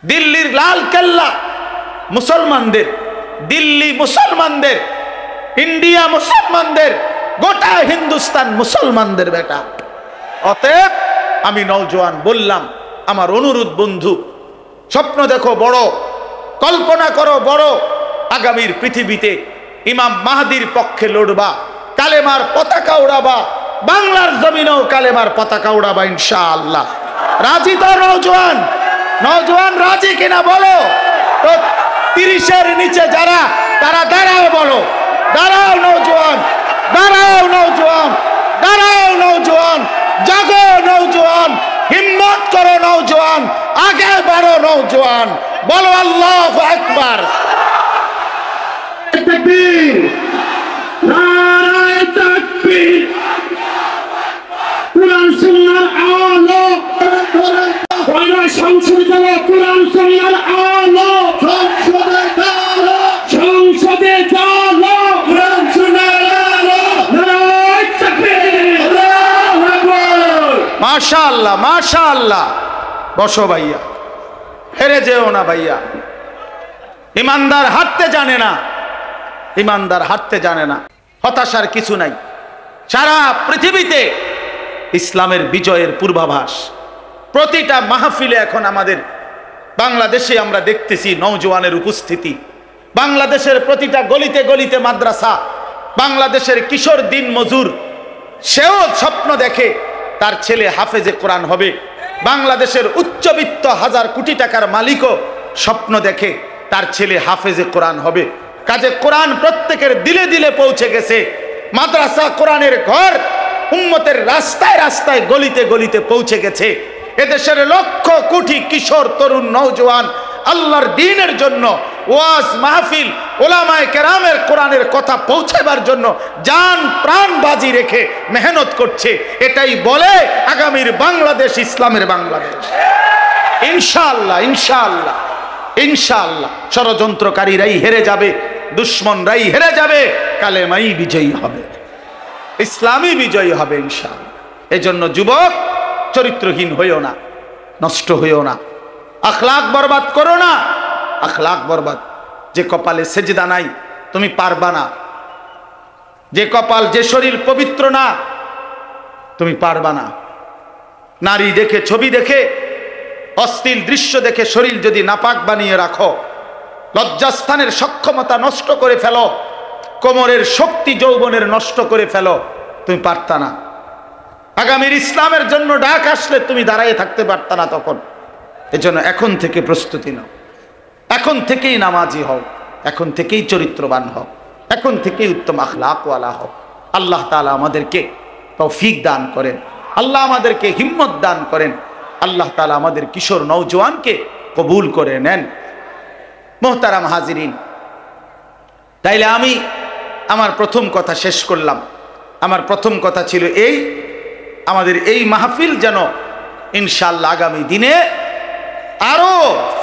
দিল্লির লাল কেল্লা মুসলমানদের, দিল্লি মুসলমানদের, ইন্ডিয়া মুসলমানদের, গোটা হিন্দুস্তান মুসলমানদের বেটা। অতএব আমি নওজোয়ান বললাম, আমার অনুরোধ বন্ধু, স্বপ্ন দেখো বড়, কল্পনা করো বড়, আগামীর পৃথিবীতে ইমাম মাহদির পক্ষে লড়বা, কালেমার পতাকা উড়াবা, বাংলার জমিনেও কালেমার পতাকা উড়াবা ইনশাআল্লাহ। রাজি তো নওজোয়ান? নওজোয়ান রাজি কিনা বলো তো। 30-এর নিচে যারা, তারা দাঁড়াও, বলো দাঁড়াও নওজোয়ান, দাঁড়াও নওজোয়ান, দাঁড়াও নওজোয়ান, জাগো নওজোয়ান, হিম্মত করো নওজোয়ান, আগে বাড়ো নওজোয়ান, বলো আল্লাহু আকবার। তাকবীর, নারায়ে তাকবীর, কুরআন সুন্নাহর আলো, সংসদে যাও, কুরআন সুন্নাহর আলো, সংসদে যাও, সংসদে যাও, কুরআন সুন্নাহর আলো, নারায়ে তাকবীর, আল্লাহু আকবার। মাশাআল্লাহ, মাশাআল্লাহ। বসো ভাইয়া, হেরে যেও না ভাইয়া। ইমানদার হারতে জানে না, ইমানদার হারতে জানে না। হতাশার কিছু নাই। সারা পৃথিবীতে ইসলামের বিজয়ের পূর্বাভাস। প্রতিটা মাহফিলে এখন আমাদের বাংলাদেশে আমরা দেখতেছি নওজোয়ানের উপস্থিতি। বাংলাদেশের প্রতিটা গলিতে গলিতে মাদ্রাসা, বাংলাদেশের কিশোর দিন মজুর, সেও স্বপ্ন দেখে তার ছেলে হাফেজে কোরআন হবে। বাংলাদেশের উচ্চবিত্ত হাজার কোটি টাকার মালিকও স্বপ্ন দেখে তার ছেলে হাফেজে কোরআন হবে। কাজে কোরআন প্রত্যেকের দিলে দিলে পৌঁছে গেছে। মাদ্রাসা কোরআনের ঘর উম্মতের রাস্তায় রাস্তায় গলিতে গলিতে পৌঁছে গেছে। এদেশের লক্ষ কোটি কিশোর তরুণ নওজোয়ান আল্লাহর দ্বীনের জন্য ওয়াজ মাহফিল, ওলামায়ে কেরামের কোরআনের কথা পৌঁছাবার জন্য জান প্রাণ বাজি রেখে মেহনত করছে। এটাই বলে আগামীর বাংলাদেশ ইসলামের বাংলাদেশ ইনশাআল্লাহ, ইনশাআল্লাহ, ইনশাআল্লাহ। ষড়যন্ত্রকারীরাই হেরে যাবে, দুশ্মনরাই হেরে যাবে, কালেমাই বিজয়ী হবে, ইসলামই বিজয়ী হবে ইনশাআল্লাহ। এজন্য যুবক, চরিত্রহীন হইও না, নষ্ট হইও না, আখলাক বরবাদ করো না। আখলাক বরবাদ। যে কপালে সেজদা নাই তুমি পারবা না, যে কপাল, যে শরীর পবিত্র না তুমি পারবা না। নারী দেখে, ছবি দেখে, অশ্লীল দৃশ্য দেখে শরীর যদি নাপাক বানিয়ে রাখো, লজ্জাস্থানের সক্ষমতা নষ্ট করে ফেলো, কোমরের শক্তি যৌবনের নষ্ট করে ফেলো, তুমি পারতা না। আগামীর ইসলামের জন্য ডাক আসলে তুমি দাঁড়াইয়ে থাকতে পারতা না তখন। এজন্য এখন থেকে প্রস্তুতি নাও, এখন থেকেই নামাজি হও, এখন থেকেই চরিত্রবান হও, এখন থেকেই উত্তম আখলাকওয়ালা হও। আল্লাহ তাআলা আমাদেরকে তৌফিক দান করেন, আল্লাহ আমাদেরকে হিম্মত দান করেন, আল্লাহ তাআলা আমাদের কিশোর নওজোয়ানকে কবুল করে নেন। মোহতারাম হাজিরিন, তাইলে আমি আমার প্রথম কথা শেষ করলাম। আমার প্রথম কথা ছিল এই, আমাদের এই মাহফিল যেন ইনশাআল্লাহ আগামী দিনে আরো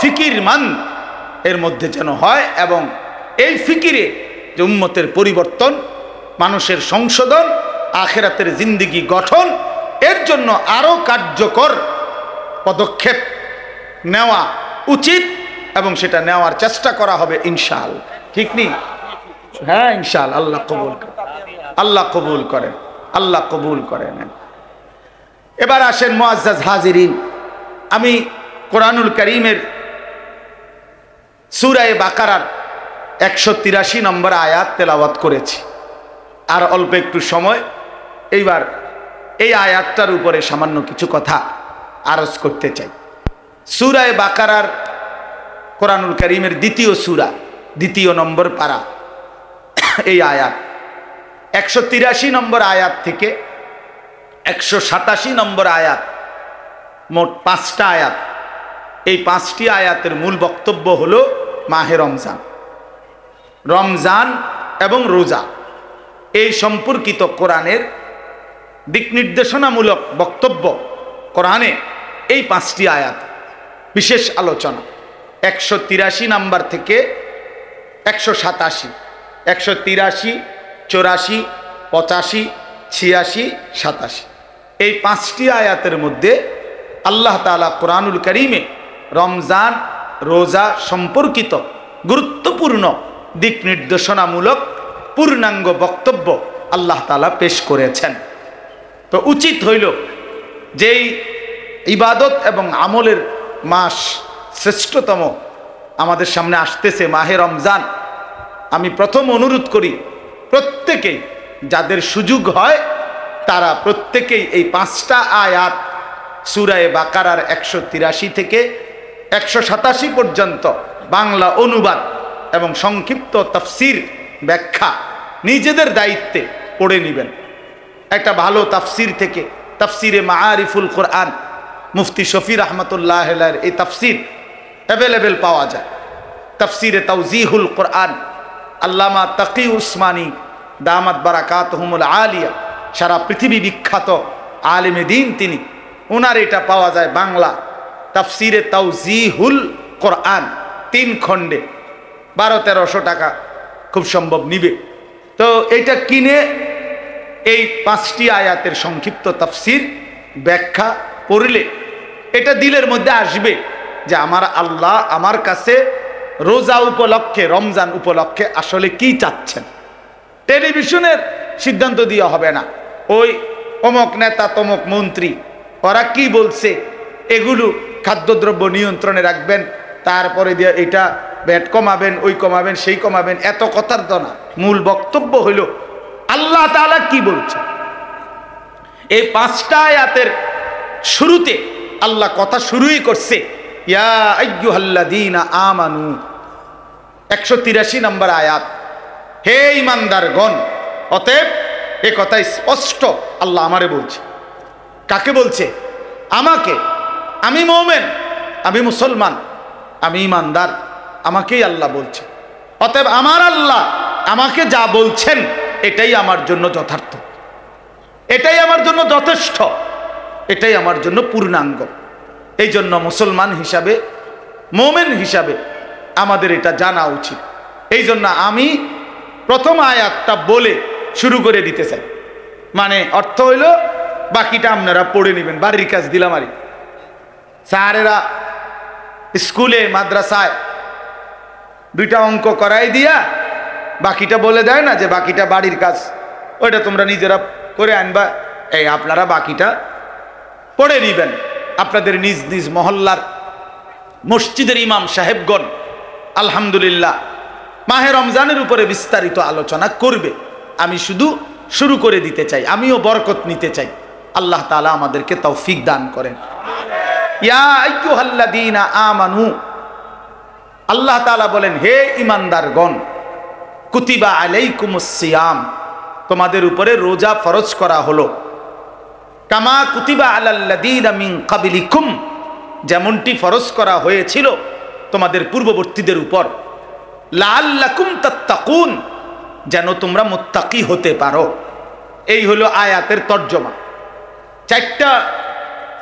ফিকিরমান এর মধ্যে যেন হয়, এবং এই ফিকিরে যে উম্মতের পরিবর্তন, মানুষের সংশোধন, আখিরাতের জিন্দেগি গঠন, এর জন্য আরো কার্যকর পদক্ষেপ নেওয়া উচিত, এবং সেটা নেওয়ার চেষ্টা করা হবে ইনশাআল্লাহ। ঠিক নেই? হ্যাঁ ইনশাআল্লাহ। আল্লাহ কবুল করেন, আল্লাহ কবুল করেন, আল্লাহ কবুল করেন। এবার আসেন মুআজ্জাজ হাজিরিন, আমি কোরআনুল কারীমের সূরা বাকারার 183 নম্বর আয়াত তেলাওয়াত করেছি। আর অল্প একটু সময়, এইবার এই আয়াতটার উপরে সামান্য কিছু কথা আরজ করতে চাই। সূরা বাকারার কোরআনুল কারীমের দ্বিতীয় সূরা, দ্বিতীয় নম্বর পারা, এই আয়াত 183 নম্বর আয়াত থেকে 187 নম্বর আয়াত, মোট 5টা আয়াত। এই 5টি আয়াতের মূল বক্তব্য হলো মাহে রমজান, রমজান এবং রোজা, এই সম্পর্কিত কোরআনের দিক নির্দেশনামূলক বক্তব্য কোরআনে এই 5টি আয়াত বিশেষ আলোচনা। 183 নাম্বার থেকে 187, 183, 84, 85, 86, 87, এই 5টি আয়াতের মধ্যে আল্লাহ তাআলা কোরআনুল কারীমে রমজান রোজা সম্পর্কিত গুরুত্বপূর্ণ দিক নির্দেশনামূলক পূর্ণাঙ্গ বক্তব্য আল্লাহ তাআলা পেশ করেছেন। তো উচিত হইল যেই ইবাদত এবং আমলের মাস শ্রেষ্ঠতম আমাদের সামনে আসতেছে মাহে রমজান, আমি প্রথম অনুরোধ করি প্রত্যেকেই যাদের সুযোগ হয় তারা প্রত্যেকেই এই 5টা আয়াত সূরা বাকারার 183 থেকে 187 পর্যন্ত বাংলা অনুবাদ এবং সংক্ষিপ্ত তাফসির ব্যাখ্যা নিজেদের দায়িত্বে পড়ে নেবেন। একটা ভালো তাফসির থেকে তাফসিরে মাআরিফুল কোরআন মুফতি শফি রহমতুল্লাহ আলাইহির এই তাফসির অ্যাভেলেবেল পাওয়া যায়। তাফসিরে তাওজিহুল কোরআন আল্লামা তাকি উসমানী দামাত বারাকাতুহুমুল আলিয়া, সারা পৃথিবী বিখ্যাত আলেমে দ্বীন তিনি, ওনার এটা পাওয়া যায় বাংলা। তাফসিরে তাওজিহুল কোরআন 3 খণ্ডে 1200-1300 টাকা খুব সম্ভব নিবে। তো এটা কিনে এই 5টি আয়াতের সংক্ষিপ্ত তাফসির ব্যাখ্যা পড়লে এটা দিলের মধ্যে আসবে যে আমার আল্লাহ আমার কাছে রোজা উপলক্ষে, রমজান উপলক্ষে আসলে কি চাচ্ছেন। টেলিভিশনের সিদ্ধান্ত দেওয়া হবে না, ওই অমুক নেতা তমুক মন্ত্রী ওরা কি বলছে এগুলো খাদ্যদ্রব্য নিয়ন্ত্রণে রাখবেন, তারপরে দিয়ে এটা ব্যাট কমাবেন, ওই কমাবেন, সেই কমাবেন, এত কথার তো না। মূল বক্তব্য হইল আল্লাহ তাআলা কি বলছে। এই 5টা আয়াতের শুরুতে আল্লাহ কথা শুরুই করছে ইয়া আইয়ুহাল্লাযীনা আমানু, 183 নম্বর আয়াত, হে ঈমানদারগণ। অতএব এ কথা স্পষ্ট আল্লাহ আমারে বলছে। কাকে বলছে? আমাকে। আমি মুমিন, আমি মুসলমান, আমি ঈমানদার, আমাকেই আল্লাহ বলছে। অতএব আমার আল্লাহ আমাকে যা বলছেন এটাই আমার জন্য যথার্থ, এটাই আমার জন্য যথেষ্ট, এটাই আমার জন্য পূর্ণাঙ্গ। এই জন্য মুসলমান হিসাবে, মুমিন হিসাবে আমাদের এটা জানা উচিত। এই জন্য আমি প্রথম আয়াতটা বলে শুরু করে দিতে চাই। মানে অর্থ হইল বাকিটা আপনারা পড়ে নেবেন, বাড়ির কাজ দিলাম। আরে স্যারেরা স্কুলে মাদ্রাসায় 2টা অঙ্ক করাই দিয়া বাকিটা বলে দেয় না যে বাকিটা বাড়ির কাজ, ওইটা তোমরা নিজেরা করে আনবা। এই আপনারা বাকিটা পড়ে নিবেন। আপনাদের নিজ নিজ মহল্লার মসজিদের ইমাম সাহেবগণ আলহামদুলিল্লাহ মাহে রমজানের উপরে বিস্তারিত আলোচনা করবে। আমি শুধু শুরু করে দিতে চাই, আমিও বরকত নিতে চাই। আল্লাহ তাআলা আমাদেরকে তৌফিক দান করেন। ইয়া আইয়ুহাল্লাযীনা আমানু, আল্লাহ তাআলা বলেন হে ঈমানদারগণ, কুতিবা আলাইকুমুস সিয়াম, তোমাদের উপরে রোজা ফরজ করা হলো। কামা কুতিবা আলাল্লাযীনা মিন ক্বাবলিকুম, যেমনটি ফরজ করা হয়েছিল তোমাদের পূর্ববর্তীদের উপর। লাআল্লাকুম তাত্তাকুন, যেন তোমরা মুত্তাকি হতে পারো। এই হলো আয়াতের তর্জমা।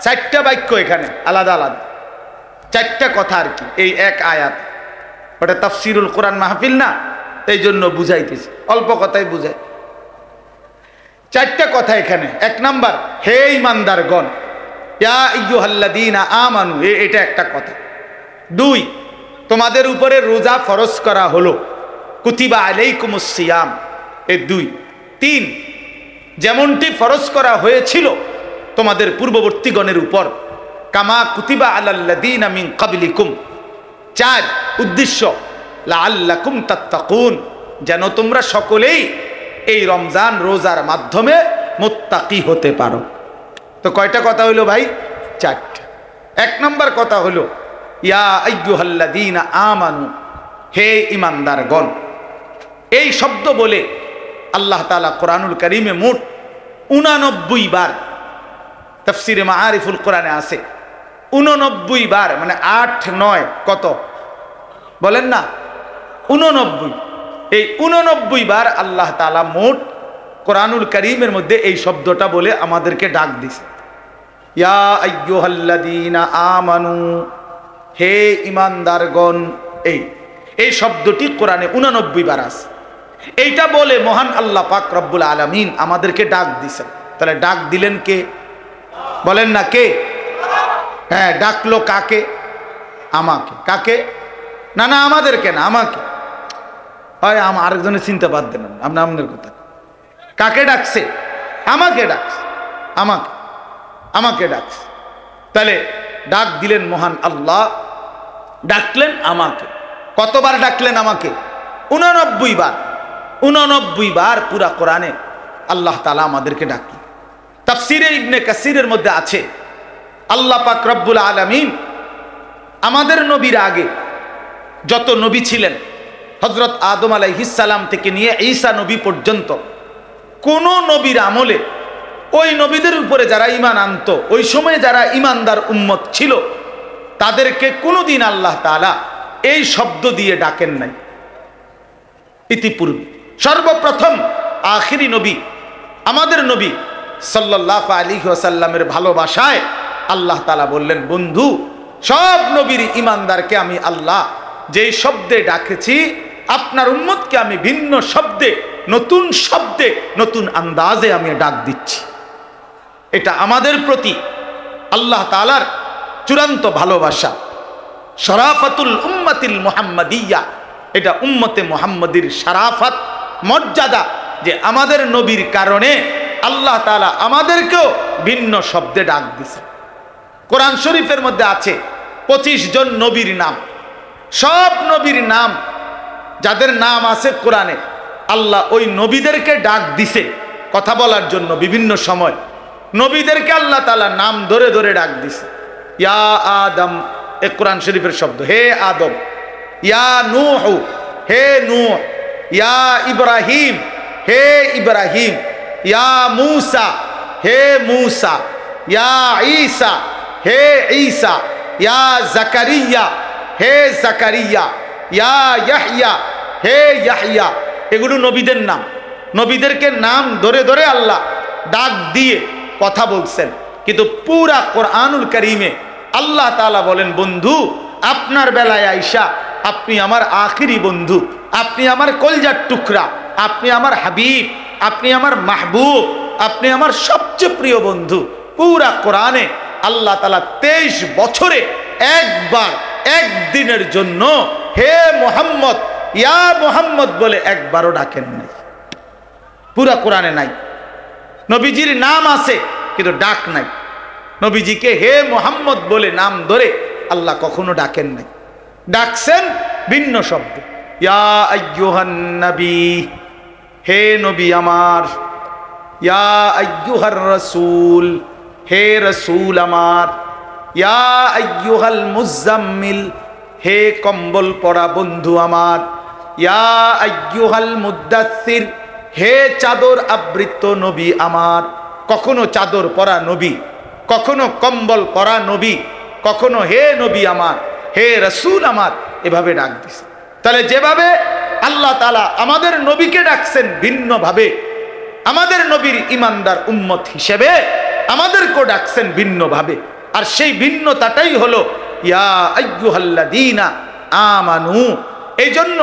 4টা বাক্য এখানে আলাদা আলাদা, 4টা কথা আর কি এই এক আয়াত। ওটা তাফসিরুল কোরআন মাহফিল না, এই জন্য বুঝাইতেছি, অল্প কথাই বুঝাই। 4টা কথা এখানে। 1 নাম্বার, হে ঈমানদারগণ, ইয়া আইয়ুহাল্লাযীনা আমানু, এটা একটা কথা। 2, তোমাদের উপরে রোজা ফরজ করা হলো, কুতিবা আলাইকুমুস সিয়াম, এই 2। 3, যেমনটি ফরজ করা হয়েছিল তোমাদের পূর্ববর্তীগণের উপর, কামা কুতিবা আলাল্লাযীনা মিন ক্বাবলিকুম। 4, উদ্দেশ্য লাআল্লাকুম তাত্তাকুন, যেন তোমরা সকলেই এই রমজান রোজার মাধ্যমে মুত্তাকি হতে পারো। তো কয়টা কথা হইল ভাই? 4টা। 1 নম্বর কথা হলো ইয়া আইয়ুহাল্লাযীনা আমানু, হে ঈমানদারগণ। এই শব্দ বলে আল্লাহ তাআলা কোরআনুল কারীমে মোট 89 বার, তাফসিরে মাআরিফুল কোরআনে আছে 89 বার, মানে 8 9 কত বলেন না, 89। এই 89 বার আল্লাহ তাআলা মোট কোরআনুল কারীমের মধ্যে এই শব্দটা বলে আমাদেরকে ডাক দিছে, ইয়া আইয়ুহাল্লাযীনা আমানু, হে ঈমানদারগণ। এই শব্দটি কোরআনে 89 বার আছে। এইটা বলে মহান আল্লাহ পাক রব্বুল আলামিন আমাদেরকে ডাক দিছেন। তাহলে ডাক দিলেন কে? বলেন না কে? হ্যাঁ, ডাকলো কাকে? আমাকে। কাকে? না না আমাদেরকে না, আমাকে। হয় আরেকজনের চিন্তা বাদ দেন, আপনি আমাদের কথা। কাকে ডাকছে? আমাকে ডাকছে, আমাকে, আমাকে ডাকছে। তাহলে ডাক দিলেন মহান আল্লাহ, ডাকলেন আমাকে। কতবার ডাকলেন আমাকে? 89 বার। 89 বার পুরা কোরআনে আল্লাহ তাআলা আমাদেরকে ডাকলেন। তাফসিরে ইবনে কাসিরের মধ্যে আছে আল্লাহ পাক রব্বুল আলামিন আমাদের নবীর আগে যত নবী ছিলেন, হযরত আদম আলাইহিস সালাম থেকে নিয়ে ঈসা নবী পর্যন্ত, কোন নবীর আমলে ওই নবীদের উপরে যারা ঈমান আনতো, ওই সময়ে যারা ঈমানদার উম্মত ছিল, তাদেরকে কোনোদিন আল্লাহ তাআলা এই শব্দ দিয়ে ডাকেন নাই। ইতিপূর্বে সর্বপ্রথম আখিরি নবী আমাদের নবী সাল্লাল্লাহু আলাইহি ওয়াসাল্লামের ভালোবাসায় আল্লাহ তাআলা বললেন, বন্ধু, সব নবীর ঈমানদারকে আমি আল্লাহ যেই শব্দে ডাকেছি, আপনার উম্মতকে আমি ভিন্ন শব্দে, নতুন আন্দাজে আমি ডাক দিচ্ছি। এটা আমাদের প্রতি আল্লাহ তাআলার চূড়ান্ত ভালোবাসা। শরাফাতুল উম্মাতিল মুহাম্মাদিয়া, এটা উম্মতে মুহাম্মাদির শরাফত, মর্যাদা, যে আমাদের নবীর কারণে আল্লাহ তাআলা আমাদেরকেও ভিন্ন শব্দে ডাক দিয়েছে। কোরআন শরীফের মধ্যে আছে 25 জন নবীর নাম। সব নবীর নাম, যাদের নাম আছে কোরআনে, আল্লাহ ওই নবীদেরকে ডাক দিছে কথা বলার জন্য। বিভিন্ন সময় নবীদেরকে আল্লাহ তাআলা নাম ধরে ধরে ডাক দিছে। ইয়া আদম, এ কোরআন শরীফের শব্দ, হে আদম। ইয়া নূহ, হে নূহ। ইয়া ইব্রাহিম, হে ইব্রাহিম। ইয়া মূসা, হে মূসা। ইয়া ঈসা, হে ঈসা। ইয়া জাকারিয়া, হে জাকারিয়া। ইয়া ইয়াহইয়া, হে ইয়াহইয়া। এগুলো নবীদের নাম। নবীদেরকে নাম ধরে ধরে আল্লাহ ডাক দিয়ে কথা বলছেন। কিন্তু পুরা কোরআনুল কারীমে আল্লাহ তাআলা বলেন, বন্ধু, আপনার বেলায় আয়েশা, আপনি আমার আখিরি বন্ধু, আপনি আমার কলজার টুকরা, আপনি আমার হাবিব, আপনি আমার মাহবুব, আপনি আমার সবচেয়ে প্রিয় বন্ধু। পুরা কোরআনে আল্লাহ তাআলা 23 বছরে একবার, একদিনের জন্য হে মুহাম্মদ, ইয়া মুহাম্মদ বলে একবারও ডাকেন নাই। পুরা কোরআনে নাই। নবীজির নাম আছে কিন্তু ডাক নাই। নবীজিকে হে মুহাম্মদ বলে নাম ধরে আল্লাহ কখনো ডাকেন নাই। ডাকছেন ভিন্ন শব্দ। ইয়া আইয়ুহান নবী, হে নবী আমার। ইয়া আইয়ুহার রাসূল, হে রাসূল আমার। ইয়া আইয়ুহাল মুজাম্মিল, হে কম্বল পরা বন্ধু আমার। ইয়া আইয়ুহাল মুদ্দাসসির, হে চাদর আবৃত নবী আমার। কখনো চাদর পরা নবী, কখনো কম্বল পরা নবী, কখনো হে নবী আমার, হে রাসূল আমার, এভাবে ডাক দিছে। তাহলে যেভাবে আল্লাহ তাআলা আমাদের নবীকে ডাকছেন ভিন্নভাবে, আমাদের নবীর ঈমানদার উম্মত হিসেবে আমাদেরকেও ডাকছেন ভিন্নভাবে। আর সেই ভিন্নতাটাই হলো ইয়া আইয়ুহাল্লাযীনা আমানু। এই জন্য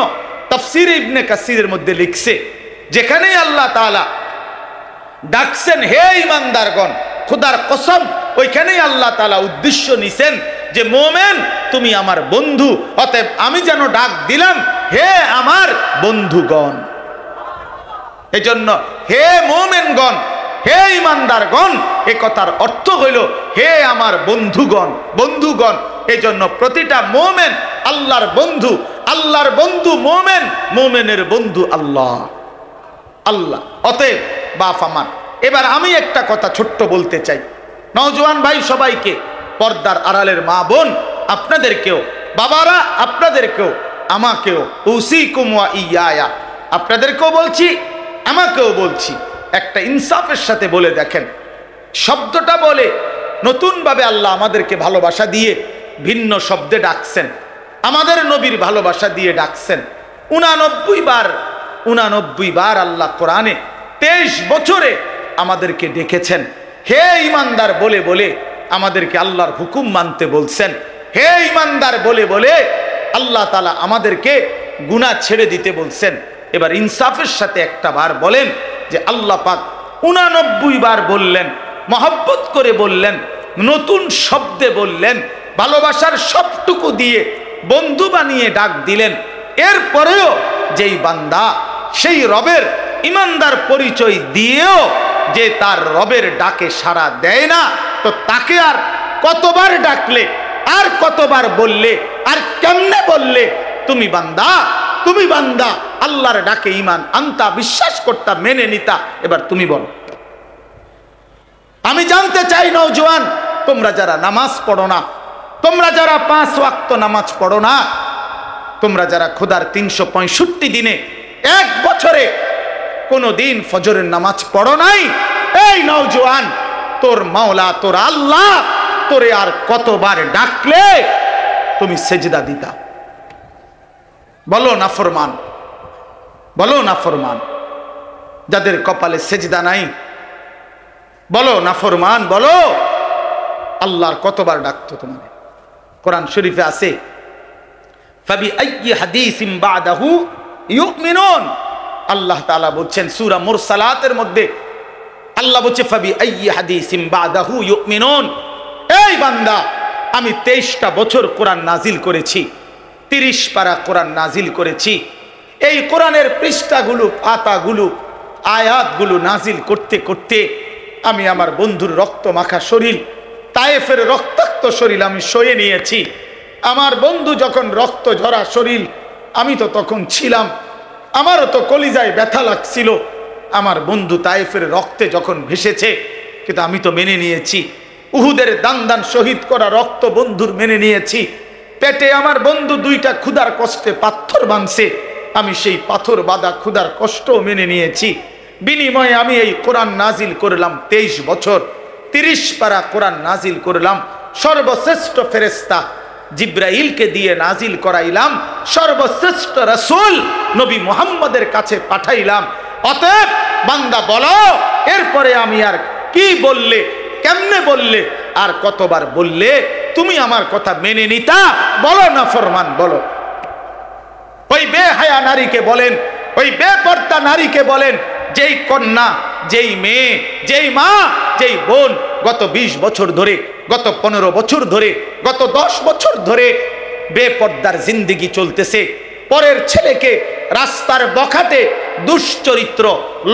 তাফসীর ইবনে কাসিরের মধ্যে লিখছে, যেখানেই আল্লাহ তাআলা ডাকছেন হে ঈমানদারগণ, খোদার কসম, ওইখানেই আল্লাহ তাআলা উদ্দেশ্য নিছেন যে মোমেন তুমি আমার বন্ধু, অতএব আমি যেন ডাক দিলাম হে আমার বন্ধুগণ। এই জন্য হে মোমেনগণ, হে ঈমানদারগণ, এ কথার অর্থ হইল হে আমার বন্ধুগণ, বন্ধুগণ। এই জন্য প্রতিটা মোমেন আল্লাহর বন্ধু, আল্লাহর বন্ধু মোমেন, মোমেনের বন্ধু আল্লাহ, আল্লাহ। অতএব বাপ আমার, এবার আমি একটা কথা ছোট্ট বলতে চাই, নওজোয়ান ভাই সবাইকে, পর্দার আড়ালের মা বোন আপনাদেরকেও, বাবারা আপনাদেরকেও, আমাকেও, উসিকুম ওয়া ইয়া, আপনাদেরকেও বলছি, আমাকেও বলছি, একটা ইনসাফের সাথে বলে দেখেন। শব্দটা বলে নতুনভাবে আল্লাহ আমাদেরকে ভালোবাসা দিয়ে ভিন্ন শব্দে ডাকছেন, আমাদের নবীর ভালোবাসা দিয়ে ডাকছেন 89 বার আল্লাহ কোরআনে 23 বছরে আমাদেরকে ডেকেছেন। হে ঈমানদার বলে বলে আমাদেরকে আল্লাহর হুকুম মানতে বলছেন। হে ঈমানদার বলে বলে আল্লাহ তাআলা আমাদেরকে গুনাহ ছেড়ে দিতে বলছেন। এবার ইনসাফের সাথে একটা বার বলেন যে আল্লাহ পাক 89 বার বললেন, মহব্বত করে বললেন, নতুন শব্দে বললেন, ভালোবাসার সবটুকু দিয়ে বন্ধু বানিয়ে ডাক দিলেন। এরপরেও যেই বান্দা সেই রবের ইমানদার পরিচয় দিয়েও যে তার রবের ডাকে সাড়া দেয় না, তো তাকে আর কতবার ডাকলে, আর কতবার বললে, আর কেমনে বললে তুমি বান্দা আল্লাহর ডাকে ঈমান আনতা, বিশ্বাস করতা, মেনে নিতা, এবার তুমি বলো। আমি জানতে চাই নওজোয়ান, তোমরা যারা নামাজ পড়ো না, তোমরা যারা 5 ওয়াক্ত নামাজ পড়ো না, তোমরা যারা খোদার 365 দিনে 1 বছরে কোনো দিন ফজরের নামাজ পড়ো নাই, এই নওজোয়ান, তোর মাওলা, তোর আল্লাহ তোরে আর কতবার ডাকলে তুমি সেজদা দিতা? বলো নাফরমান, বলো নাফরমান, যাদের কপালে সেজদা নাই, বলো নাফরমান, বলো আল্লাহর কতবার ডাকতো তোমার? কোরআন শরীফে আছে ফাবি আইয়ি হাদিসিম বাদাহু ইউমিনুন। আল্লাহ তাআলা বলছেন সূরা মুরসালাতের মধ্যে, আল্লাহ বলছে ফাবি আইয়ি হাদিসিম বাদাহু ইউমিনুন। এই বান্দা, আমি 23টা বছর কোরআন নাজিল করেছি, 30 পারা কোরআন নাজিল করেছি। এই কোরআনের পৃষ্ঠাগুলো, পাতাগুলো, আয়াতগুলো নাজিল করতে করতে আমি আমার বন্ধুর রক্ত মাখা শরীর, তায়েফের রক্তাক্ত শরীর আমি সয়ে নিয়েছি। আমার বন্ধু যখন রক্ত ঝরা শরীর, আমি তো তখন ছিলাম, আমারও তো কলিজায় ব্যথা লাগছিল। আমার বন্ধু তায়েফের রক্তে যখন ভেসেছে, কিন্তু আমি তো মেনে নিয়েছি। উহুদের দান দান শহীদ করা রক্ত বন্ধুর মেনে নিয়েছি। পেটে আমার বন্ধু 2টা ক্ষুধার কষ্টে পাথর বাঁধছে, আমি সেই পাথর বাঁধা ক্ষুধার কষ্টও মেনে নিয়েছি। বিনিময়ে আমি এই কোরআন নাজিল করলাম 23 বছর, 30 পারা কোরআন নাজিল করলাম। সর্বশ্রেষ্ঠ ফেরেশতা জিব্রাইলকে দিয়ে নাজিল করাইলাম, সর্বশ্রেষ্ঠ রাসূল নবী মুহাম্মদের কাছে পাঠাইলাম। অতএব বান্দা বলো, এরপরে আমি আর কি বললে, কেমনে বললে, আর কতবার বললে তুমি আমার কথা মেনে নিতা? বলো না ফরমান, বলো। ওই বেহায়া নারীকে বলেন, ওই বেপর্দা নারীকে বলেন, যেই কন্যা, যেই মেয়ে, যেই মা, যেই বোন গত 20 বছর ধরে, গত 15 বছর ধরে, গত 10 বছর ধরে বেপর্দার জিন্দেগি চলতেছে, পরের ছেলেকে রাস্তার বখাটে দুশ্চরিত্র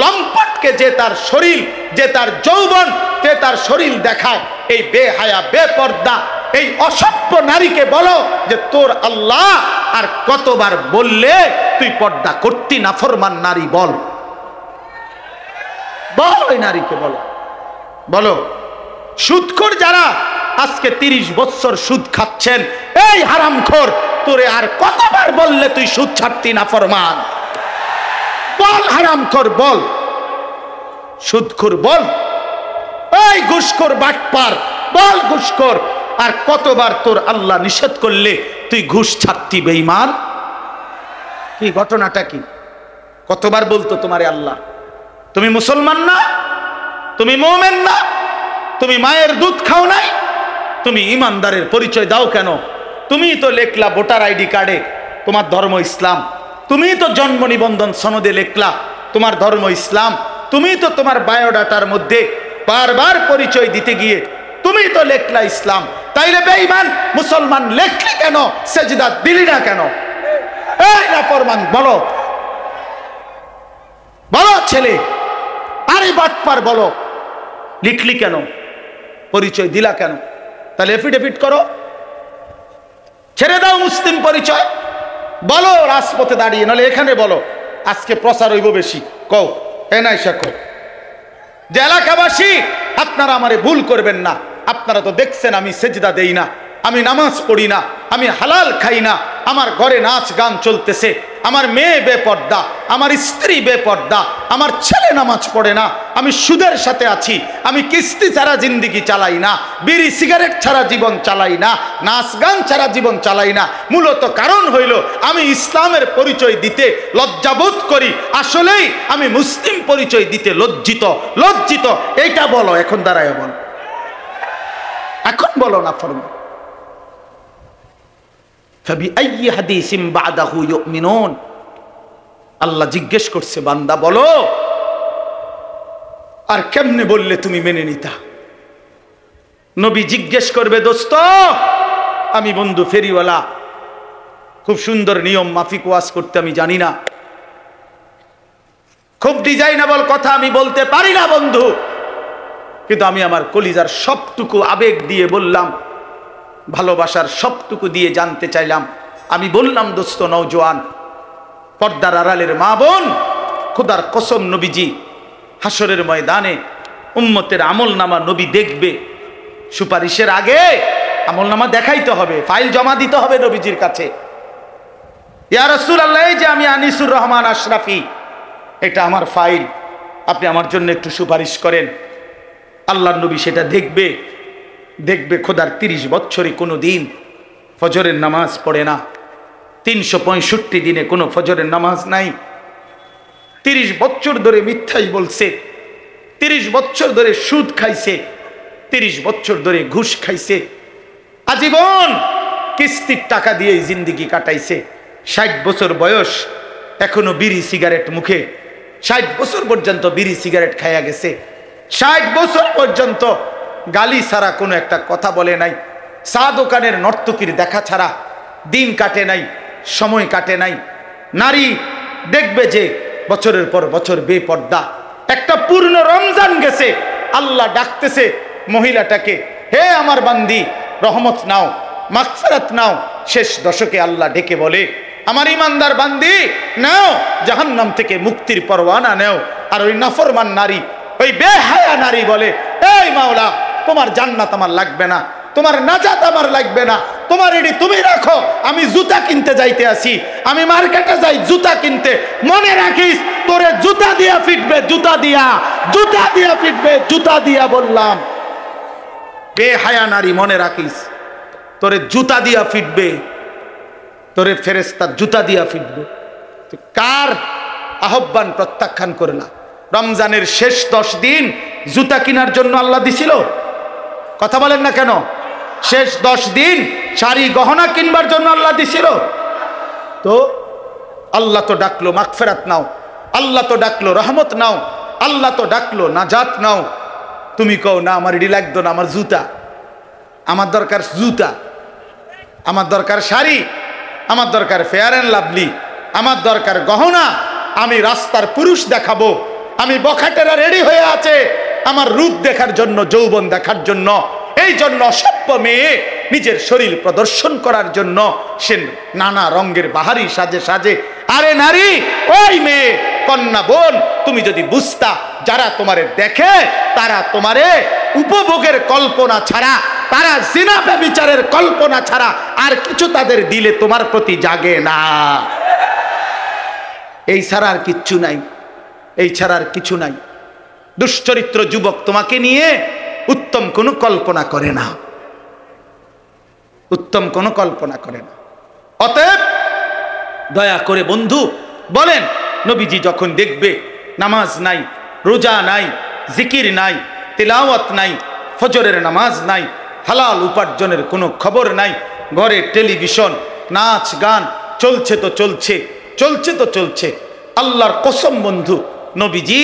লম্পটকে যে তার শরীর, যে তার যৌবন, যে তার শরীর দেখায়, এই বেহায়া বেপর্দা এই অসভ্য নারীকে বলো যে তোর আল্লাহ আর কতবার বললে তুই পর্দা করতি? নাফরমান নারী বল, বল, ওই নারীকে বলো, বলো। সুদখোর যারা আজকে 30 বছর সুদ খাচ্ছেন, এই হারামখোর, তোরে আর কতবার বললে তুই সুদ ছাড়তি? নাফরমান বল, হারামখোর বল, সুদখোর বল, এই ঘুষখোর বাটপার বল, ঘুষখোর, আর কতবার তোর আল্লাহ নিষেধ করলে তুই ঘুষ ছাড়তি? বেঈমান, কি ঘটনাটা কি? কতবার বলতো তোমারে আল্লাহ? তুমি মুসলমান না? তুমি মুমিন না? তুমি মায়ের দুধ খাও নাই? তুমি ইমানদারের পরিচয় দাও কেন? তুমি তো লেখলা ভোটার আইডি কার্ডে তোমার ধর্ম ইসলাম, তুমি তো জন্ম নিবন্ধন সনদে লেখলা তোমার ধর্ম ইসলাম, তুমি তো তোমার বায়োডাটার মধ্যে বারবার পরিচয় দিতে গিয়ে তুমি তো লেখলা ইসলাম। তাইলে বেঈমান মুসলমান লেখলি কেন? সেজদা দিলি না কেন? এই নাফরমান বলো, বলো ছেলে, আরে বাটপার বলো, লিখলি কেন? পরিচয় দিলা কেন? তাহলে এফিডেভিট করো, ছেড়ে দাও মুসলিম পরিচয়, বলো রাজপথে দাঁড়িয়ে, নাহলে এখানে বলো, আজকে প্রচার হইব বেশি। কও এনাইসা কও যে এলাকাবাসী আপনারা আমারে ভুল করবেন না, আপনারা তো দেখছেন আমি সেজদা দেই না, আমি নামাজ পড়ি না, আমি হালাল খাই না, আমার ঘরে নাচ গান চলতেছে, আমার মেয়ে বেপর্দা, আমার স্ত্রী বেপর্দা, আমার ছেলে নামাজ পড়ে না, আমি সুদের সাথে আছি, আমি কিস্তি ছাড়া জিন্দেগি চালাই না, বিড়ি সিগারেট ছাড়া জীবন চালাই না, নাচ গান ছাড়া জীবন চালাই না। মূলত কারণ হইল আমি ইসলামের পরিচয় দিতে লজ্জাবোধ করি, আসলেই আমি মুসলিম পরিচয় দিতে লজ্জিত। লজ্জিত এইটা বলো, এখন দাঁড়ায় বল, এখন বলো না ফরমান। ফাবিআইয়ি হাদিসিম বাদাহু ইউমিনুন। আল্লাহ জিজ্ঞেস করছে, বান্দা বলো আর কেমনে বললে তুমি মেনে নিতা? নবী জিজ্ঞেস করবে, দোস্ত আমি বন্ধু ফেরিওয়ালা, খুব সুন্দর নিয়ম মাফিক ওয়াজ করতে আমি জানি না, খুব ডিজাইনেবল কথা আমি বলতে পারি না বন্ধু, কিন্তু আমি আমার কলিজার সবটুকু আবেগ দিয়ে বললাম, ভালোবাসার সবটুকু দিয়ে জানতে চাইলাম। আমি বললাম, দোস্ত নওজোয়ান, পর্দার আড়ালের মা বোন, খোদার কসম নবীজি হাসরের ময়দানে উম্মতের আমলনামা নবী দেখবে। সুপারিশের আগে আমলনামা দেখাইতে হবে, ফাইল জমা দিতে হবে নবীজির কাছে। ইয়া রাসূলুল্লাহ, এই যে আমি আনিসুর রহমান আশরাফি, এটা আমার ফাইল, আপনি আমার জন্য একটু সুপারিশ করেন। আল্লাহর নবী সেটা দেখবে খোদার 30 বছরে কোনো দিন ফজরের নামাজ পড়ে না, 365 দিনে কোনো ফজরের নামাজ নাই, 30 বছর ধরে মিথ্যাই বলছে, 30 বছর ধরে সুদ খাইছে, 30 বছর ধরে ঘুষ খাইছে, আজীবন কিস্তির টাকা দিয়ে জিন্দেগি কাটাইছে। 60 বছর বয়স, এখনো বিড়ি সিগারেট মুখে, 60 বছর পর্যন্ত বিড়ি সিগারেট খাইয়া গেছে, 60 বছর পর্যন্ত গালি ছাড়া কোনো একটা কথা বলে নাই, চা দোকানের নর্তকীর দেখা ছাড়া দিন কাটে নাই, সময় কাটে নাই। নারী দেখবে যে বছরের পর বছর বেপর্দা, একটা পূর্ণ রমজান গেছে, আল্লাহ ডাকতেছে মহিলাটাকে, হে আমার বান্দি রহমত নাও, মাগফিরাত নাও। শেষ দশকে আল্লাহ ডেকে বলে, আমার ইমানদার বান্দি নাও, জাহান্নাম থেকে মুক্তির পরওয়ানা নাও। আর ওই নাফরমান নারী, ওই বেহায়া নারী বলে, এই মাওলা, তোমার জান্নাত আমার লাগবে না, তোমার নাজাত আমার লাগবে না, তোমার এডি তুমি রাখো, আমি জুতা কিনতে যাইতে আসি, আমি মার্কেটে যাই জুতা কিনতে, মনে রাখিস তোরে জুতা দিয়া ফিটবে, জুতা দিয়া ফিটবে, জুতা দিয়া বললাম। বেহায়া নারী, মনে রাখিস তোরে জুতা দিয়া ফিটবে, তোরে ফেরেশতা জুতা দিয়া ফিটবে। কার আহ্বান প্রত্যাখ্যান করলা? রমজানের শেষ 10 দিন জুতা কেনার জন্য আল্লাহ দিছিল? কথা বলেন না কেন? শেষ 10 দিন শাড়ি গহনা কিনবার জন্য আল্লাহ দিছিল? তো আল্লাহ তো ডাকলো মাগফিরাত নাও, আল্লাহ তো ডাকলো রহমত নাও, আল্লাহ তো ডাকলো নাজাত নাও। তুমি কও না আমার এডি লাগতো না, আমার জুতা, আমার দরকার জুতা, আমার দরকার শাড়ি, আমার দরকার ফেয়ার অ্যান্ড লাভলি, আমার দরকার গহনা, আমি রাস্তার পুরুষ দেখাবো, আমি বখাটেরা রেডি হয়ে আছে আমার রূপ দেখার জন্য, যৌবন দেখার জন্য। এই জন্য অসভ্য মেয়ে নিজের শরীর প্রদর্শন করার জন্য সে নানা রঙের বাহারি সাজে সাজে। আরে নারী, ওই মেয়ে কন্যা বোন, তুমি যদি বুঝতা, যারা তোমারে দেখে তারা তোমারে উপভোগের কল্পনা ছাড়া, তারা জিনা ব্যভিচারের কল্পনা ছাড়া আর কিছু তাদের দিলে তোমার প্রতি জাগে না। এই ছাড়া আর কিচ্ছু নাই, এই ছাড়া আর কিছু নাই। দুশ্চরিত্র যুবক তোমাকে নিয়ে উত্তম কোনো কল্পনা করে না, উত্তম কোনো কল্পনা করে না। অতএব দয়া করে বন্ধু বলেন, নবীজি যখন দেখবে নামাজ নাই, রোজা নাই, জিকির নাই, তিলাওয়াত নাই, ফজরের নামাজ নাই, হালাল উপার্জনের কোনো খবর নাই, ঘরে টেলিভিশন, নাচ গান চলছে তো চলছে, চলছে তো চলছে, আল্লাহর কসম বন্ধু নবীজি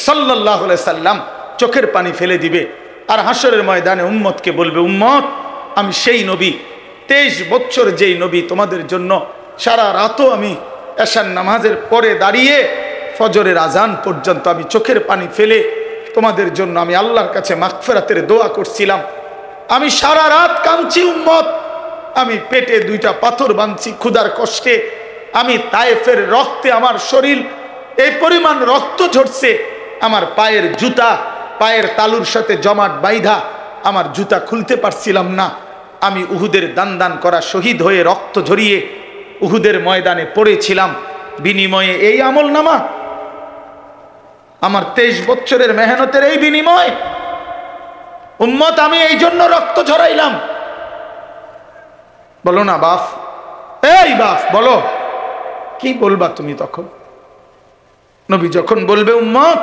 সাল্লাল্লাহু আলাইহি সাল্লাম চোখের পানি ফেলে দিবে আর হাসরের ময়দানে উম্মতকে বলবে, উম্মত আমি সেই নবী, 23 বছর যেই নবী তোমাদের জন্য সারা রাতও আমি এশার নামাজের পরে দাঁড়িয়ে ফজরের আজান পর্যন্ত আমি চোখের পানি ফেলে তোমাদের জন্য আমি আল্লাহর কাছে মাগফিরাতের দোয়া করছিলাম। আমি সারা রাত কাঁদছি উম্মত, আমি পেটে 2টা পাথর বাঁধছি ক্ষুধার কষ্টে, আমি তায়েফের রক্তে আমার শরীর এই পরিমাণ রক্ত ঝরছে, আমার পায়ের জুতা পায়ের তালুর সাথে জমাট বাইধা, আমার জুতা খুলতে পারছিলাম না। আমি উহুদের দান করা শহীদ হয়ে রক্ত ঝরিয়ে উহুদের ময়দানে পড়েছিলাম, বিনিময়ে এই আমলনামা, আমার 23 বছরের মেহনতের এই বিনিময়। উম্মত আমি এই জন্য রক্ত ঝরাইলাম। বলো না বাপ, এই বাপ বলো, কি বলবা তুমি তখন? নবী যখন বলবে, উম্মত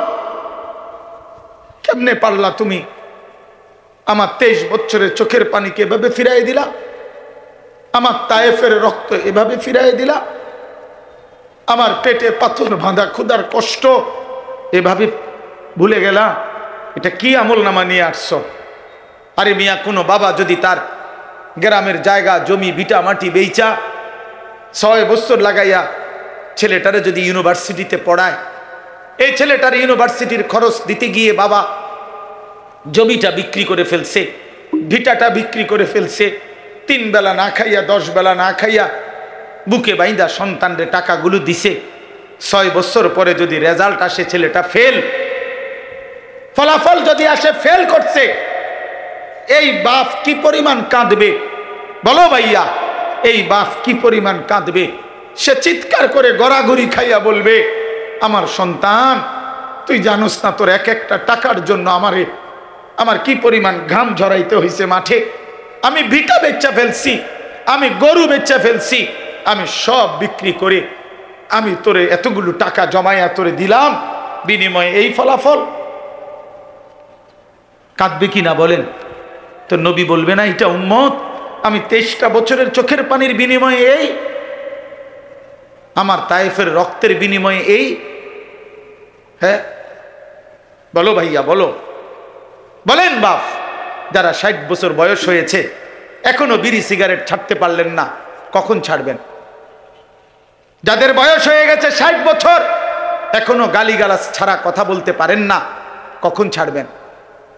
কেমনে পারলা তুমি আমার 23 বছরের চোখের পানিকে এভাবে ফিরাই দিলা, আমার তায়েফের রক্ত এভাবে ফিরাই দিলা, আমার পেটে পাথর বাঁধা ক্ষুধার কষ্ট এভাবে ভুলে গেলা, এটা কি আমল নামা নিয়ে আসছো? আরে মিয়া, কোনো বাবা যদি তার গ্রামের জায়গা জমি ভিটা মাটি বেচা 6 বছর লাগাইয়া ছেলেটারে যদি ইউনিভার্সিটিতে পড়ায়, এই ছেলেটার ইউনিভার্সিটির খরচ দিতে গিয়ে বাবা জমিটা বিক্রি করে ফেলছে, ভিটাটা বিক্রি করে ফেলছে, 3 বেলা না খাইয়া 10 বেলা না খাইয়া বুকে বাইন্দা সন্তানরে টাকাগুলো দিছে। 6 বছর পরে যদি রেজাল্ট আসে ছেলেটা ফেল, ফলাফল যদি আসে ফেল করছে, এই বাপ কি পরিমাণ কাঁদবে বলো ভাইয়া? এই বাপ কি পরিমাণ কাঁদবে? সে চিৎকার করে গড়াগড়ি খাইয়া বলবে, আমার সন্তান তুই জানোস না তোর এক একটা টাকার জন্য আমার কি পরিমাণ ঘাম ঝরাইতে হয়েছে মাঠে। আমি ভিটা বেচা ফেলছি, আমি গরু বেচা ফেলছি, আমি সব বিক্রি করে আমি তোরে এতগুলো টাকা জমাইয়া তোরে দিলাম, বিনিময়ে এই ফলাফল। কাঁদবে কি না বলেন? তো নবী বলবে না এটা উম্মত, আমি 23টা বছরের চোখের পানির বিনিময়ে এই, আমার তায়েফের রক্তের বিনিময়ে এই। হ্যাঁ বলো ভাইয়া, বলো, বলেন বাপ, যারা 60 বছর বয়স হয়েছে এখনো বিড়ি সিগারেট ছাড়তে পারলেন না, কখন ছাড়বেন? যাদের বয়স হয়ে গেছে 60 বছর এখনো গালিগালাজ ছাড়া কথা বলতে পারেন না, কখন ছাড়বেন?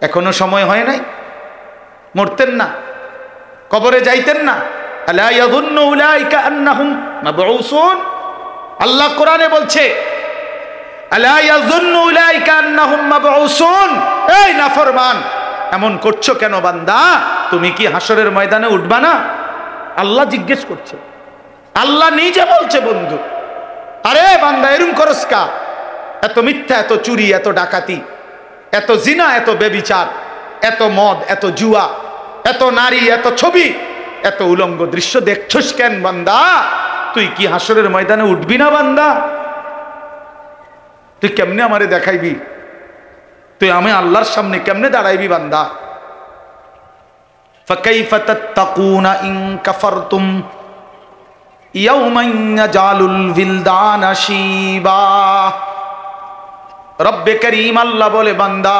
এখনো সময় হয় নাই? মরতেন না? কবরে যাইতেন না? আলা ইয়াযুন্নু উলাইকা আন্নাহুম মাবউসুন। আল্লাহ কোরআনে বলছে, আলা ইয়াযুন্নু উলাইকা আন্নাহুম মাবউসুন। এই নাফরমান, এমন করছো কেন বান্দা? তুমি কি হাসরের ময়দানে উঠবা না? আল্লাহ জিজ্ঞেস করছে, আল্লাহ নিজে বলছে বন্ধু, আরে বান্দা এরকম করস কা? এত মিথ্যা, এত চুরি, এত ডাকাতি, এত জিনা, এত বেবিচার, এত মদ, এত জুয়া, এত নারী, এত ছবি, এত উলঙ্গ দৃশ্য দেখছস কেন বান্দা? তুই কি হাসরের ময়দানে উঠবি না বান্দা? তুই কেমনে আমারে দেখাইবি? তুই আমি আল্লাহর সামনে কেমনে দাঁড়াইবি বান্দা? ফাকাইফা তাত্তাকুনা ইন কাফারতুম ইয়াউমান ইয়াজালুল বিলদানা শিবা। রব্বে করিম আল্লাহ বলে, বান্দা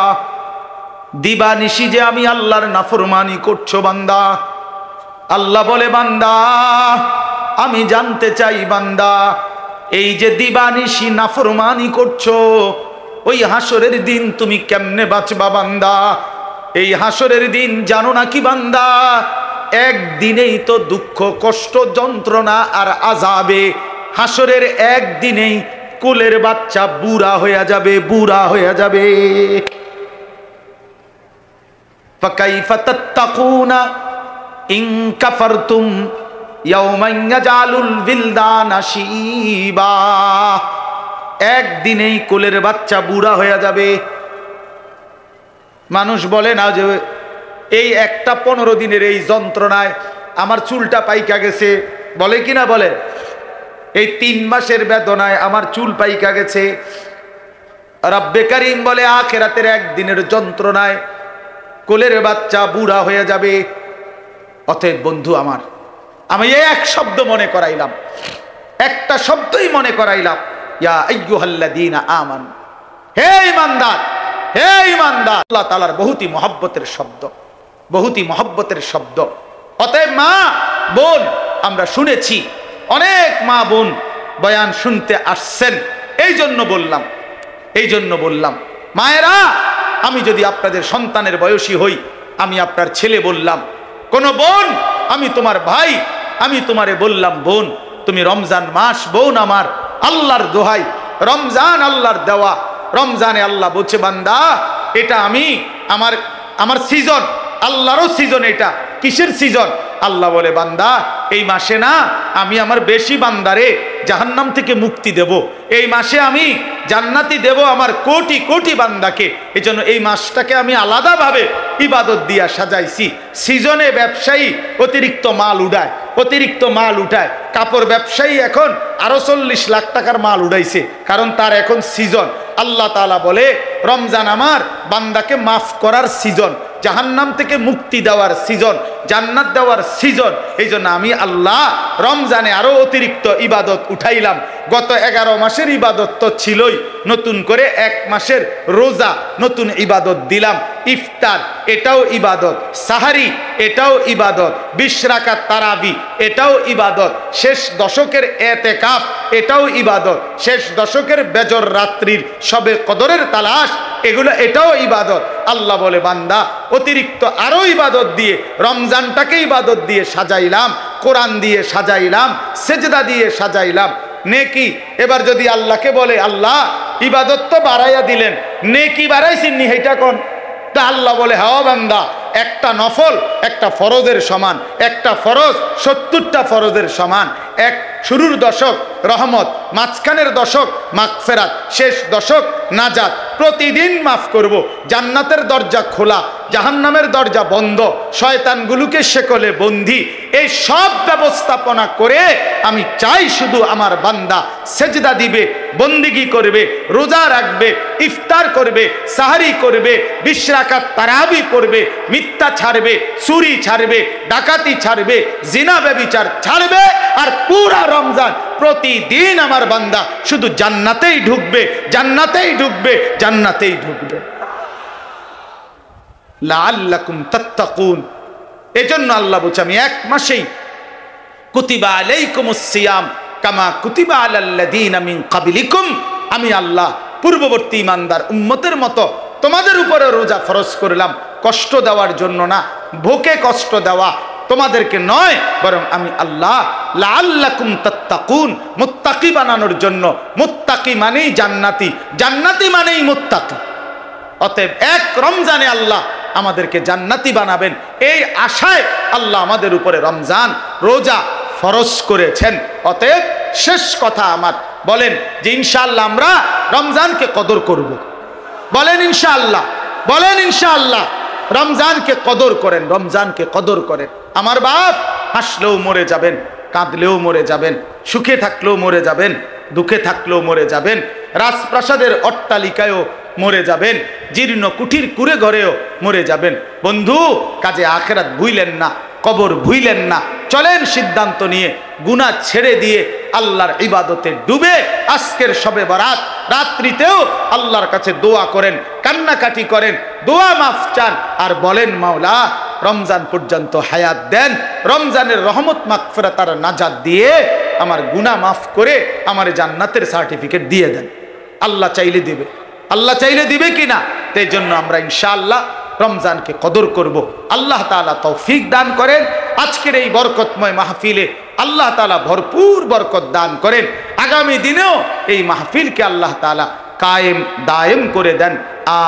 দিবানিশি যে আমি আল্লাহর নাফরমানি করছো বান্দা। আল্লাহ বলে, বান্দা আমি জানতে চাই বান্দা, এই যে দিবানিশি নাফরমানি করছো, ওই হাসরের দিন তুমি কেমনে বাঁচবা বান্দা? এই হাসরের দিন জানো নাকি বান্দা? একদিনেই তো দুঃখ, কষ্ট, যন্ত্রণা আর আযাবে। হাসরের একদিনেই কোলের বাচ্চা বুড়া হয়ে যাবে, বুড়া হয়ে যাবে। ফাকাইফা তাত্তাকুনা ইন কাফারতুম ইয়াওমান ইয়াজালুল বিলদানা শিবা। একদিনেই কোলের বাচ্চা বুড়া হয়ে যাবে। মানুষ বলে না যে এই একটা 15 দিনের এই যন্ত্রণায় আমার চুলটা পাইকা গেছে, বলে কি না বলে? এই 3 মাসের বেদনায় আমার চুল পাইকা গেছে। রব্বে করিম বলে, আখিরাতের একদিনের যন্ত্রণায় কোলের বাচ্চা বুড়া হয়ে যাবে। অতএব বন্ধু আমার, আমি এক শব্দ মনে করাইলাম, একটা শব্দই মনে করাইলাম, ইয়া আইয়ুহাল্লাযীনা আমানু, হে ঈমানদার, হে ঈমানদার। আল্লাহ তাআলার বহুতই মহব্বতের শব্দ, বহুতই মহব্বতের শব্দ। অতএব মা বোন, আমরা শুনেছি অনেক মা বোন বয়ান শুনতে আসছেন, এই জন্য বললাম মায়েরা, আমি যদি আপনাদের সন্তানের বয়সী হই, আমি আপনার ছেলে বললাম, কোন বোন আমি তোমার ভাই, আমি তোমারে বললাম বোন, তুমি রমজান মাস বোন আমার, আল্লাহর দোহাই, রমজান আল্লাহর দেওয়া। রমজানে আল্লাহ বলছে, বান্দা এটা আমি আমার সিজন, আল্লাহরও সিজন। এটা কিসের সিজন? আল্লাহ বলে, বান্দা এই মাসে না আমি আমার বেশি বান্দারে জাহান্নাম থেকে মুক্তি দেব, এই মাসে আমি জান্নাতি দেব আমার কোটি কোটি বান্দাকে। এই জন্য এই মাসটাকে আমি আলাদাভাবে ইবাদত দিয়া সাজাইছি। সিজনে ব্যবসায়ী অতিরিক্ত মাল উঠায়, কাপড় ব্যবসায়ী এখন আরো 40 লাখ টাকার মাল উঠাইছে, কারণ তার এখন সিজন। আল্লাহ তাআলা বলে, রমজান আমার বান্দাকে মাফ করার সিজন, জাহান্নাম থেকে মুক্তি দেওয়ার সিজন। জান্নাত দেওয়ার সিজন। এই জন্য আমি আল্লাহ রমজানে আরো অতিরিক্ত ইবাদত উঠাইলাম। গত 11 মাসের ইবাদত তো ছিলই, নতুন করে 1 মাসের রোজা নতুন ইবাদত দিলাম। ইফতার এটাও ইবাদত, সাহারি এটাও ইবাদত, 20 রাকাত তারাবি এটাও ইবাদত, শেষ দশকের এতেকাফ এটাও ইবাদত, শেষ দশকের বেজর রাত্রির সবে কদরের তালাশ এগুলো এটাও ইবাদত। আল্লাহ বলে বান্দা অতিরিক্ত আরো ইবাদত দিয়ে রমজানটাকে ইবাদত দিয়ে সাজাইলাম, কোরআন দিয়ে সাজাইলাম, সেজদা দিয়ে সাজাইলাম। নেকি এবার যদি আল্লাহকে বলে আল্লাহ ইবাদত তো বাড়াইয়া দিলেন, নেকি বাড়াইছেননি এইটা কোন? তা আল্লাহ বলে হ্যাঁ বান্দা, একটা নফল একটা ফরজের সমান, একটা ফরজ 70টা ফরজের সমান। এক শুরুর দশক রহমত, মাঝখানের দশক মাগফিরাত, শেষ দশক নাজাত। প্রতিদিন মাফ করব, জান্নাতের দরজা খোলা, জাহান্নামের দরজা বন্ধ, শয়তানগুলোকে শেকলে বন্দি। এই সব ব্যবস্থাপনা করে আমি চাই শুধু আমার বান্দা সেজদা দিবে, বন্দিগি করবে, রোজা রাখবে, ইফতার করবে, সাহারি করবে, 20 রাকাত তারাবি পড়বে, মিথ্যা ছাড়বে, চুরি ছাড়বে, ডাকাতি ছাড়বে, জিনা ব্যভিচার ছাড়বে। আর পুরা রমজান প্রতিদিন আমার বান্দা শুধু জান্নাতেই ঢুকবে, জান্নাতেই ঢুকবে, জান্নাতেই ঢুকবে। লাআল্লাকুম তাত্তাকুন। এজন্য আল্লাহ বলছে আমি 1 মাসেই কুতিবা আলাইকুমুস সিয়াম কামা কুতিবা আলাল্লাযীনা মিন ক্বাবলিকুম, আমি আল্লাহ পূর্ববর্তী ইমানদার উম্মতের মতো তোমাদের উপরে রোজা ফরজ করলাম, কষ্ট দেওয়ার জন্য না, ভোকে কষ্ট দেওয়া তোমাদেরকে নয়, বরং আমি আল্লাহ লাআল্লাকুম তাত্তাকুন, মুত্তাকি বানানোর জন্য। মুত্তাকি মানেই জান্নাতি, জান্নাতি মানেই মুত্তাকি। অতএব 1 রমজানে আল্লাহ আমাদেরকে জান্নাতি বানাবেন, এই আশায় আল্লাহ আমাদের উপরে রমজান রোজা ফরজ করেছেন। অতএব শেষ কথা আমার, বলেন যে ইনশাআল্লাহ আমরা রমজানকে কদর করব। বলেন ইনশাআল্লাহ, বলেন ইনশাআল্লাহ। রমজানকে কদর করেন, রমজানকে কদর করেন। আমার বাপ হাসলেও মরে যাবেন, কাঁদলেও মরে যাবেন, সুখে থাকলেও মরে যাবেন, দুঃখে থাকলেও মরে যাবেন, রাজপ্রাসাদের অট্টালিকায়ও মরে যাবেন, জীর্ণ কুঠির কুড়ে ঘরেও মরে যাবেন। বন্ধু কাজে আখিরাত ভুইলেন না, কবর ভুইলেন না। চলেন সিদ্ধান্ত নিয়ে গুনাহ ছেড়ে দিয়ে আল্লাহর ইবাদতে ডুবে আজকের শবে বরাত রাত্রিতেও আল্লাহর কাছে দোয়া করেন, কান্নাকাটি করেন, দোয়া মাফ চান, আর বলেন মাওলা রমজান পর্যন্ত হায়াত দেন, রমজানের রহমত মাগফিরাত আর নাজাত দিয়ে আমার গুনাহ মাফ করে আমার জান্নাতের সার্টিফিকেট দিয়ে দেন। আল্লাহ চাইলে দিবে, আল্লাহ চাইলে দিবে কিনা? তাই জন্য আমরা ইনশাআল্লাহ রমজানকে কদর করব। আল্লাহ তাআলা তৌফিক দান করেন। আজকের এই বরকতময় মাহফিলে আল্লাহ তাআলা ভরপুর বরকত দান করেন। আগামী দিনেও এই মাহফিলকে আল্লাহ তাআলা কায়েম দায়েম করে দেন।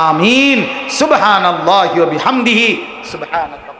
আমিন। সুবহানাল্লাহি ওয়া বিহামদিহি সুবহানাল্লাহ।